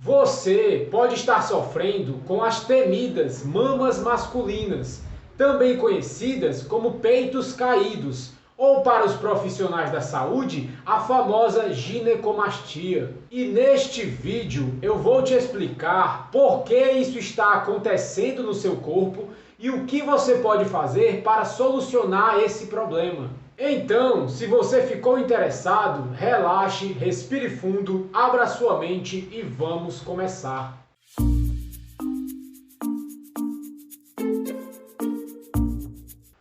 Você pode estar sofrendo com as temidas mamas masculinas, também conhecidas como peitos caídos, ou para os profissionais da saúde, a famosa ginecomastia. E neste vídeo eu vou te explicar por que isso está acontecendo no seu corpo e o que você pode fazer para solucionar esse problema. Então, se você ficou interessado, relaxe, respire fundo, abra sua mente e vamos começar.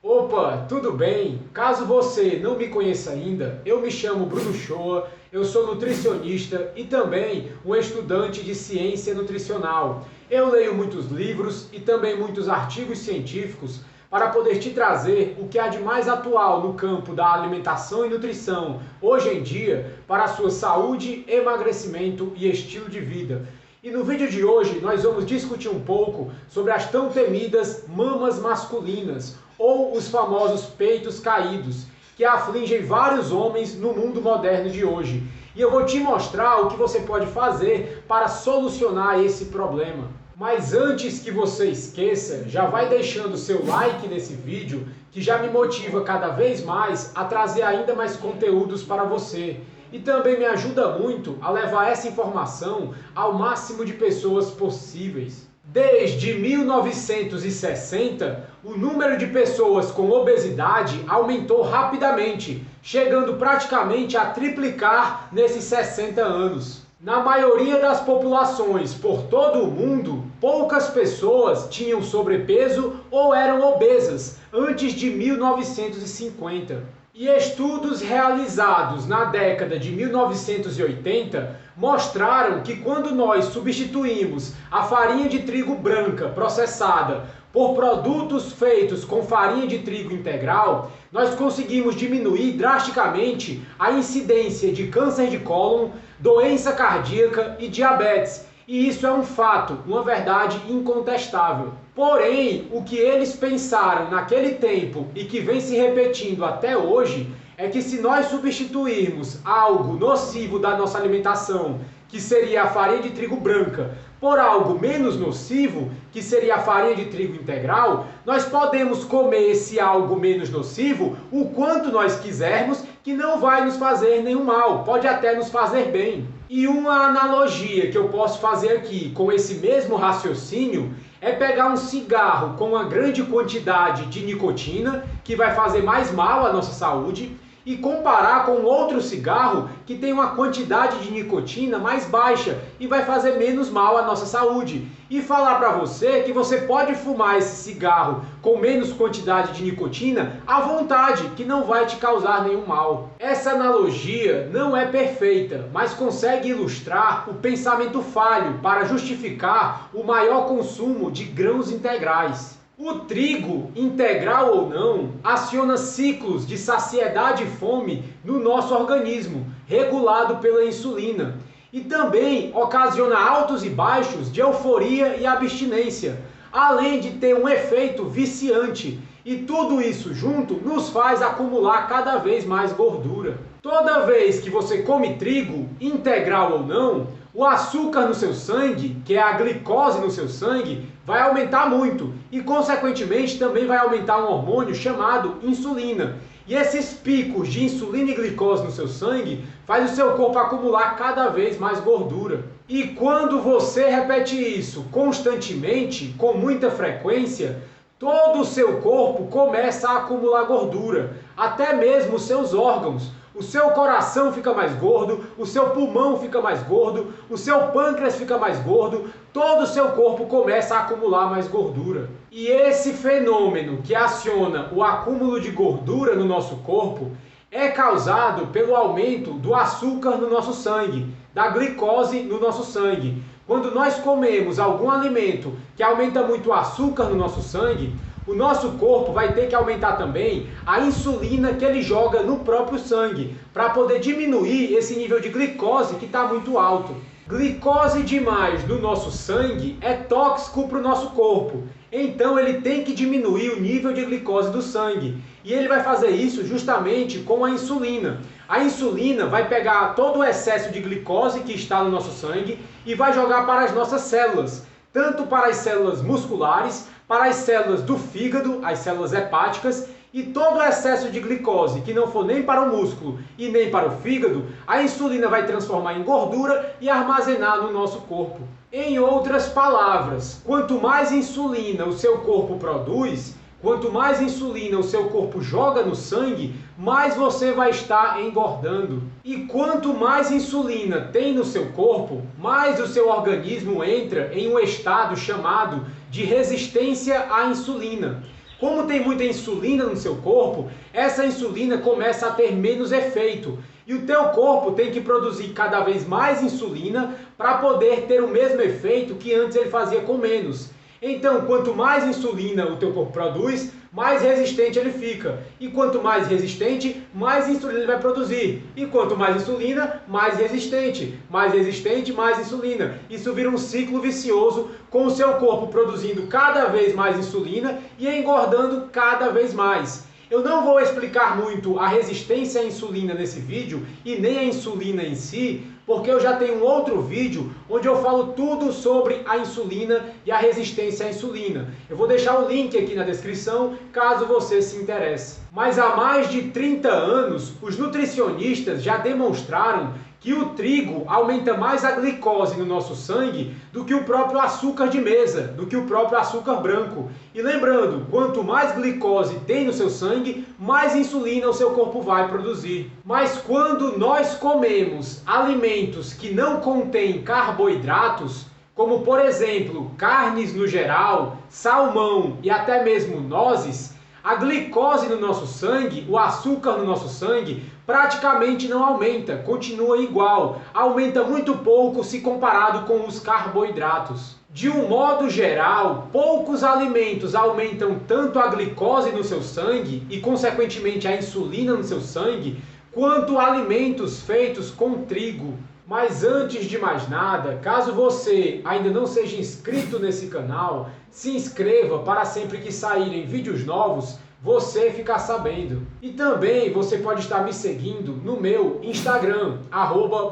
Opa, tudo bem? Caso você não me conheça ainda, eu me chamo Bruno Shoa, eu sou nutricionista e também um estudante de ciência nutricional. Eu leio muitos livros e também muitos artigos científicos para poder te trazer o que há de mais atual no campo da alimentação e nutrição, hoje em dia, para a sua saúde, emagrecimento e estilo de vida. E no vídeo de hoje nós vamos discutir um pouco sobre as tão temidas mamas masculinas, ou os famosos peitos caídos, que afligem vários homens no mundo moderno de hoje. E eu vou te mostrar o que você pode fazer para solucionar esse problema. Mas antes que você esqueça, já vai deixando seu like nesse vídeo, que já me motiva cada vez mais a trazer ainda mais conteúdos para você. E também me ajuda muito a levar essa informação ao máximo de pessoas possíveis. Desde 1960, o número de pessoas com obesidade aumentou rapidamente, chegando praticamente a triplicar nesses 60 anos. Na maioria das populações por todo o mundo, poucas pessoas tinham sobrepeso ou eram obesas antes de 1950. E estudos realizados na década de 1980 mostraram que quando nós substituímos a farinha de trigo branca processada por produtos feitos com farinha de trigo integral, nós conseguimos diminuir drasticamente a incidência de câncer de cólon, doença cardíaca e diabetes. E isso é um fato, uma verdade incontestável. Porém, o que eles pensaram naquele tempo e que vem se repetindo até hoje é que se nós substituirmos algo nocivo da nossa alimentação, que seria a farinha de trigo branca, por algo menos nocivo, que seria a farinha de trigo integral, nós podemos comer esse algo menos nocivo o quanto nós quisermos, que não vai nos fazer nenhum mal, pode até nos fazer bem. E uma analogia que eu posso fazer aqui com esse mesmo raciocínio é pegar um cigarro com uma grande quantidade de nicotina, que vai fazer mais mal à nossa saúde, e comparar com outro cigarro que tem uma quantidade de nicotina mais baixa e vai fazer menos mal à nossa saúde. E falar para você que você pode fumar esse cigarro com menos quantidade de nicotina à vontade, que não vai te causar nenhum mal. Essa analogia não é perfeita, mas consegue ilustrar o pensamento falho para justificar o maior consumo de grãos integrais. O trigo, integral ou não, aciona ciclos de saciedade e fome no nosso organismo, regulado pela insulina, e também ocasiona altos e baixos de euforia e abstinência, além de ter um efeito viciante, e tudo isso junto nos faz acumular cada vez mais gordura. Toda vez que você come trigo, integral ou não, o açúcar no seu sangue, que é a glicose no seu sangue, vai aumentar muito e, consequentemente, também vai aumentar um hormônio chamado insulina. E esses picos de insulina e glicose no seu sangue faz o seu corpo acumular cada vez mais gordura. E quando você repete isso constantemente, com muita frequência, todo o seu corpo começa a acumular gordura, até mesmo os seus órgãos. O seu coração fica mais gordo, o seu pulmão fica mais gordo, o seu pâncreas fica mais gordo, todo o seu corpo começa a acumular mais gordura. E esse fenômeno que aciona o acúmulo de gordura no nosso corpo é causado pelo aumento do açúcar no nosso sangue, da glicose no nosso sangue. Quando nós comemos algum alimento que aumenta muito o açúcar no nosso sangue, o nosso corpo vai ter que aumentar também a insulina que ele joga no próprio sangue, para poder diminuir esse nível de glicose que está muito alto. Glicose demais no nosso sangue é tóxico para o nosso corpo, então ele tem que diminuir o nível de glicose do sangue. E ele vai fazer isso justamente com a insulina. A insulina vai pegar todo o excesso de glicose que está no nosso sangue e vai jogar para as nossas células, tanto para as células musculares, para as células do fígado, as células hepáticas, e todo o excesso de glicose que não for nem para o músculo e nem para o fígado, a insulina vai transformar em gordura e armazenar no nosso corpo. Em outras palavras, quanto mais insulina o seu corpo produz, quanto mais insulina o seu corpo joga no sangue, mais você vai estar engordando. E quanto mais insulina tem no seu corpo, mais o seu organismo entra em um estado chamado de resistência à insulina. Como tem muita insulina no seu corpo, essa insulina começa a ter menos efeito. E o teu corpo tem que produzir cada vez mais insulina para poder ter o mesmo efeito que antes ele fazia com menos. Então, quanto mais insulina o teu corpo produz, mais resistente ele fica. E quanto mais resistente, mais insulina ele vai produzir. E quanto mais insulina, mais resistente. Mais resistente, mais insulina. Isso vira um ciclo vicioso, com o seu corpo produzindo cada vez mais insulina e engordando cada vez mais. Eu não vou explicar muito a resistência à insulina nesse vídeo e nem a insulina em si, porque eu já tenho um outro vídeo onde eu falo tudo sobre a insulina e a resistência à insulina. Eu vou deixar o link aqui na descrição, caso você se interesse. Mas há mais de 30 anos, os nutricionistas já demonstraram que o trigo aumenta mais a glicose no nosso sangue do que o próprio açúcar de mesa, do que o próprio açúcar branco. E lembrando, quanto mais glicose tem no seu sangue, mais insulina o seu corpo vai produzir. Mas quando nós comemos alimentos que não contêm carboidratos, como por exemplo, carnes no geral, salmão e até mesmo nozes, a glicose no nosso sangue, o açúcar no nosso sangue, praticamente não aumenta, continua igual, aumenta muito pouco se comparado com os carboidratos. De um modo geral, poucos alimentos aumentam tanto a glicose no seu sangue e, consequentemente, a insulina no seu sangue, quanto alimentos feitos com trigo. Mas antes de mais nada, caso você ainda não seja inscrito nesse canal, se inscreva para sempre que saírem vídeos novos, você ficar sabendo. E também você pode estar me seguindo no meu Instagram,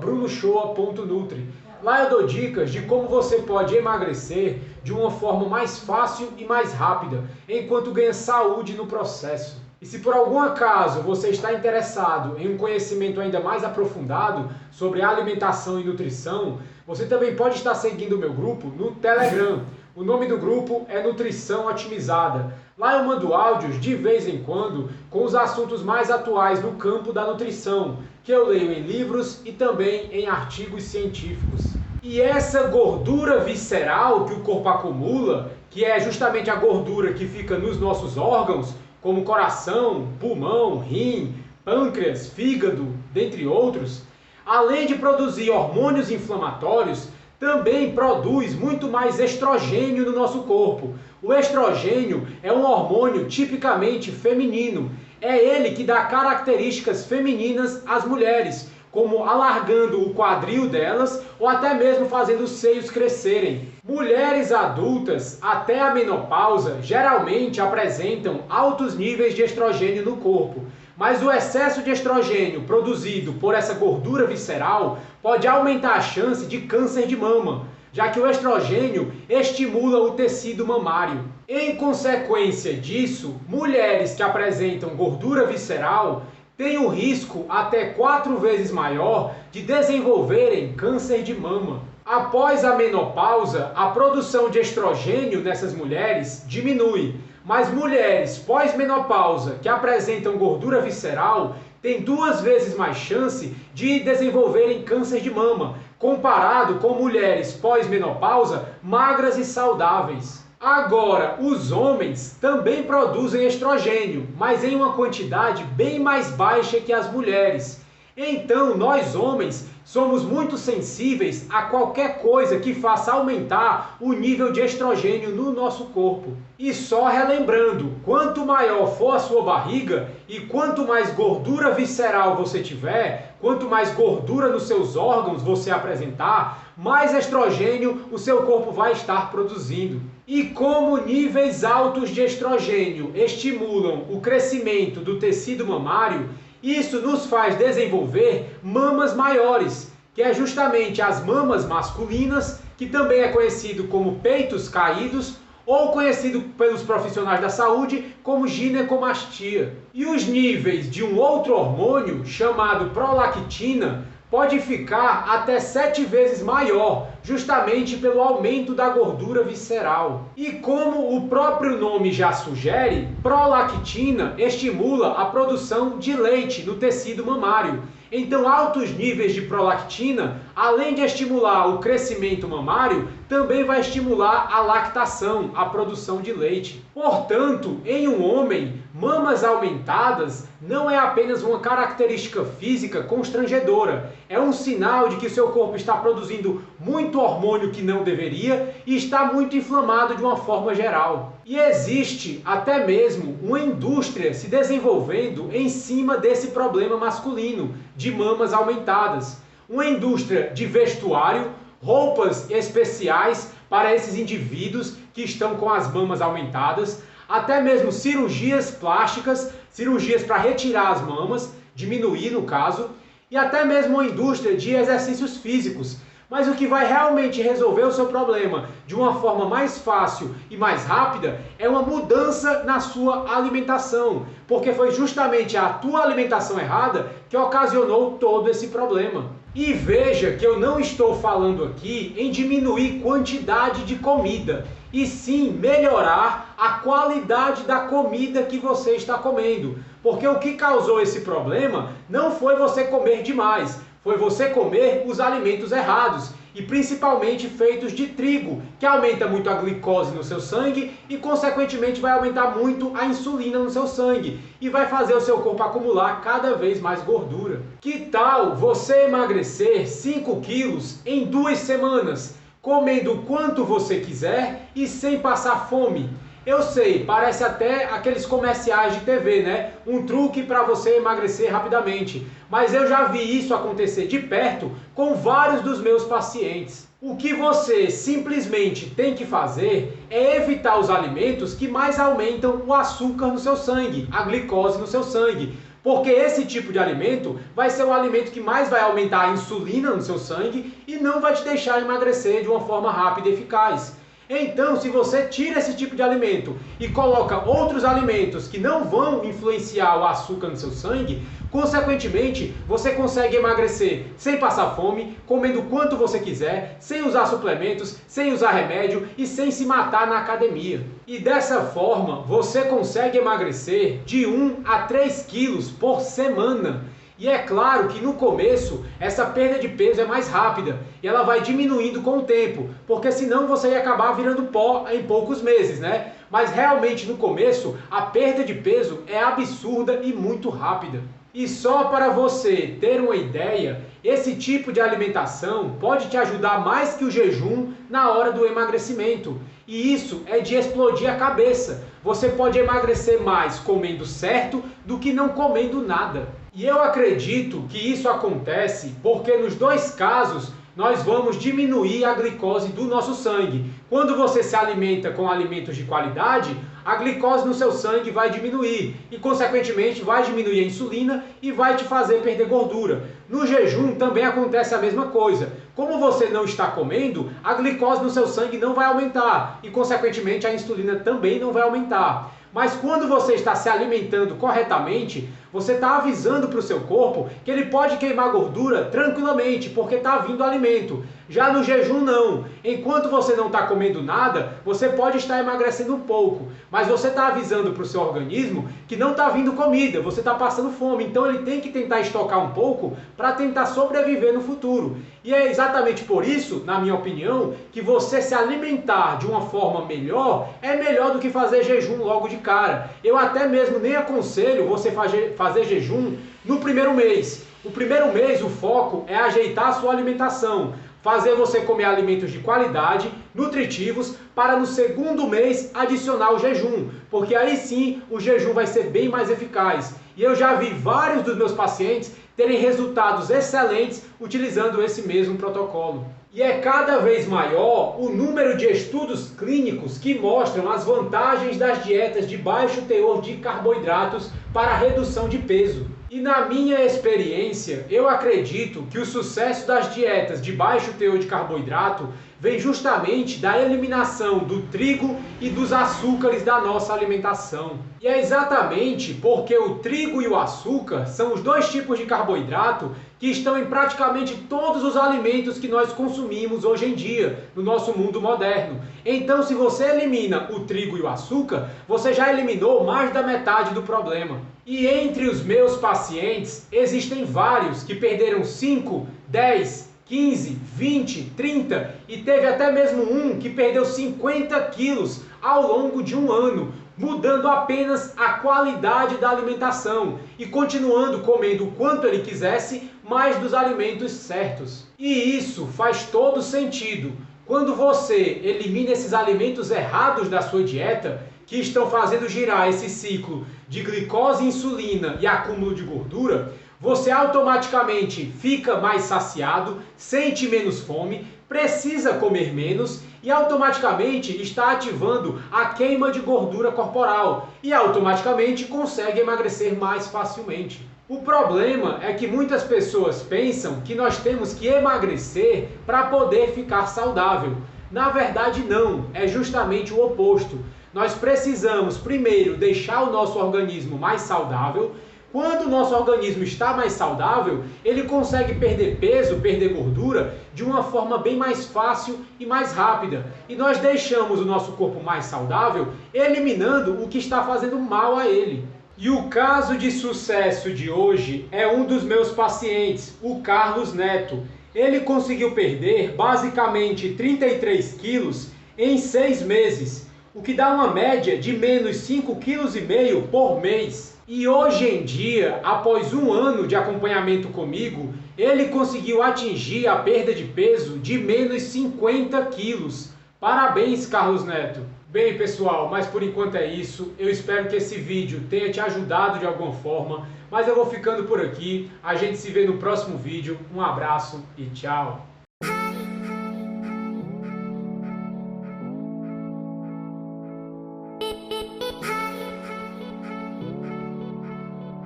@brunoshoa.nutri. Lá eu dou dicas de como você pode emagrecer de uma forma mais fácil e mais rápida, enquanto ganha saúde no processo. E se por algum acaso você está interessado em um conhecimento ainda mais aprofundado sobre alimentação e nutrição, você também pode estar seguindo o meu grupo no Telegram. O nome do grupo é Nutrição Otimizada. Lá eu mando áudios de vez em quando com os assuntos mais atuais no campo da nutrição, que eu leio em livros e também em artigos científicos. E essa gordura visceral que o corpo acumula, que é justamente a gordura que fica nos nossos órgãos, como coração, pulmão, rim, pâncreas, fígado, dentre outros, além de produzir hormônios inflamatórios, também produz muito mais estrogênio no nosso corpo. O estrogênio é um hormônio tipicamente feminino. É ele que dá características femininas às mulheres, como alargando o quadril delas ou até mesmo fazendo os seios crescerem. Mulheres adultas, até a menopausa, geralmente apresentam altos níveis de estrogênio no corpo. Mas o excesso de estrogênio produzido por essa gordura visceral pode aumentar a chance de câncer de mama, já que o estrogênio estimula o tecido mamário. Em consequência disso, mulheres que apresentam gordura visceral têm um risco até 4 vezes maior de desenvolverem câncer de mama. Após a menopausa, a produção de estrogênio nessas mulheres diminui, mas mulheres pós-menopausa que apresentam gordura visceral têm 2 vezes mais chance de desenvolverem câncer de mama, comparado com mulheres pós-menopausa magras e saudáveis. Agora, os homens também produzem estrogênio, mas em uma quantidade bem mais baixa que as mulheres. Então, nós homens somos muito sensíveis a qualquer coisa que faça aumentar o nível de estrogênio no nosso corpo. E só relembrando, quanto maior for a sua barriga e quanto mais gordura visceral você tiver, quanto mais gordura nos seus órgãos você apresentar, mais estrogênio o seu corpo vai estar produzindo. E como níveis altos de estrogênio estimulam o crescimento do tecido mamário, Isso nos faz desenvolver mamas maiores, que é justamente as mamas masculinas, que também é conhecido como peitos caídos, ou conhecido pelos profissionais da saúde como ginecomastia. E os níveis de um outro hormônio, chamado prolactina, pode ficar até 7 vezes maior, justamente pelo aumento da gordura visceral. E como o próprio nome já sugere, prolactina estimula a produção de leite no tecido mamário. Então, altos níveis de prolactina, além de estimular o crescimento mamário, também vai estimular a lactação, a produção de leite. Portanto, em um homem, mamas aumentadas não é apenas uma característica física constrangedora, é um sinal de que o seu corpo está produzindo muito hormônio que não deveria e está muito inflamado de uma forma geral. E existe até mesmo uma indústria se desenvolvendo em cima desse problema masculino de mamas aumentadas. Uma indústria de vestuário, roupas especiais para esses indivíduos que estão com as mamas aumentadas, até mesmo cirurgias plásticas, cirurgias para retirar as mamas, diminuir no caso, e até mesmo uma indústria de exercícios físicos. Mas o que vai realmente resolver o seu problema de uma forma mais fácil e mais rápida é uma mudança na sua alimentação, porque foi justamente a tua alimentação errada que ocasionou todo esse problema. E veja que eu não estou falando aqui em diminuir quantidade de comida, e sim melhorar a qualidade da comida que você está comendo. Porque o que causou esse problema não foi você comer demais, foi você comer os alimentos errados, e principalmente feitos de trigo, que aumenta muito a glicose no seu sangue e consequentemente vai aumentar muito a insulina no seu sangue e vai fazer o seu corpo acumular cada vez mais gordura. Que tal você emagrecer 5 quilos em 2 semanas, comendo o quanto você quiser e sem passar fome? Eu sei, parece até aqueles comerciais de TV, né? Um truque para você emagrecer rapidamente. Mas eu já vi isso acontecer de perto com vários dos meus pacientes. O que você simplesmente tem que fazer é evitar os alimentos que mais aumentam o açúcar no seu sangue, a glicose no seu sangue. Porque esse tipo de alimento vai ser o alimento que mais vai aumentar a insulina no seu sangue e não vai te deixar emagrecer de uma forma rápida e eficaz. Então, se você tira esse tipo de alimento e coloca outros alimentos que não vão influenciar o açúcar no seu sangue, consequentemente, você consegue emagrecer sem passar fome, comendo quanto você quiser, sem usar suplementos, sem usar remédio e sem se matar na academia. E dessa forma, você consegue emagrecer de 1 a 3 quilos por semana. E é claro que no começo essa perda de peso é mais rápida e ela vai diminuindo com o tempo, porque senão você ia acabar virando pó em poucos meses, né? Mas realmente no começo a perda de peso é absurda e muito rápida. E só para você ter uma ideia, esse tipo de alimentação pode te ajudar mais que o jejum na hora do emagrecimento. E isso é de explodir a cabeça. Você pode emagrecer mais comendo certo do que não comendo nada. E eu acredito que isso acontece porque nos dois casos nós vamos diminuir a glicose do nosso sangue. Quando você se alimenta com alimentos de qualidade, a glicose no seu sangue vai diminuir e, consequentemente, vai diminuir a insulina e vai te fazer perder gordura. No jejum também acontece a mesma coisa. Como você não está comendo, a glicose no seu sangue não vai aumentar e, consequentemente, a insulina também não vai aumentar. Mas quando você está se alimentando corretamente, você está avisando para o seu corpo que ele pode queimar gordura tranquilamente, porque está vindo alimento. Já no jejum não. Enquanto você não está comendo nada, você pode estar emagrecendo um pouco, mas você está avisando para o seu organismo que não está vindo comida, você está passando fome, então ele tem que tentar estocar um pouco para tentar sobreviver no futuro. E é exatamente por isso, na minha opinião, que você se alimentar de uma forma melhor é melhor do que fazer jejum logo de cara. Eu até mesmo nem aconselho você fazer jejum no primeiro mês. O primeiro mês o foco é ajeitar a sua alimentação, fazer você comer alimentos de qualidade, nutritivos, para no segundo mês adicionar o jejum, porque aí sim o jejum vai ser bem mais eficaz. E eu já vi vários dos meus pacientes terem resultados excelentes utilizando esse mesmo protocolo. E é cada vez maior o número de estudos clínicos que mostram as vantagens das dietas de baixo teor de carboidratos para a redução de peso. E na minha experiência, eu acredito que o sucesso das dietas de baixo teor de carboidrato vem justamente da eliminação do trigo e dos açúcares da nossa alimentação. E é exatamente porque o trigo e o açúcar são os dois tipos de carboidrato que estão em praticamente todos os alimentos que nós consumimos hoje em dia, no nosso mundo moderno. Então, se você elimina o trigo e o açúcar, você já eliminou mais da metade do problema. E entre os meus pacientes, existem vários que perderam 5, 10, 15, 20, 30 e teve até mesmo um que perdeu 50 quilos ao longo de um ano, mudando apenas a qualidade da alimentação e continuando comendo o quanto ele quisesse, mas dos alimentos certos. E isso faz todo sentido. Quando você elimina esses alimentos errados da sua dieta, que estão fazendo girar esse ciclo de glicose, insulina e acúmulo de gordura, você automaticamente fica mais saciado, sente menos fome, precisa comer menos e automaticamente está ativando a queima de gordura corporal e automaticamente consegue emagrecer mais facilmente. O problema é que muitas pessoas pensam que nós temos que emagrecer para poder ficar saudável. Na verdade não, é justamente o oposto. Nós precisamos primeiro deixar o nosso organismo mais saudável. Quando o nosso organismo está mais saudável, ele consegue perder peso, perder gordura de uma forma bem mais fácil e mais rápida. E nós deixamos o nosso corpo mais saudável, eliminando o que está fazendo mal a ele. E o caso de sucesso de hoje é um dos meus pacientes, o Carlos Neto. Ele conseguiu perder basicamente 33 quilos em 6 meses, o que dá uma média de menos 5,5 kg por mês. E hoje em dia, após um ano de acompanhamento comigo, ele conseguiu atingir a perda de peso de menos 50 quilos. Parabéns, Carlos Neto! Bem, pessoal, mas por enquanto é isso. Eu espero que esse vídeo tenha te ajudado de alguma forma, mas eu vou ficando por aqui. A gente se vê no próximo vídeo. Um abraço e tchau!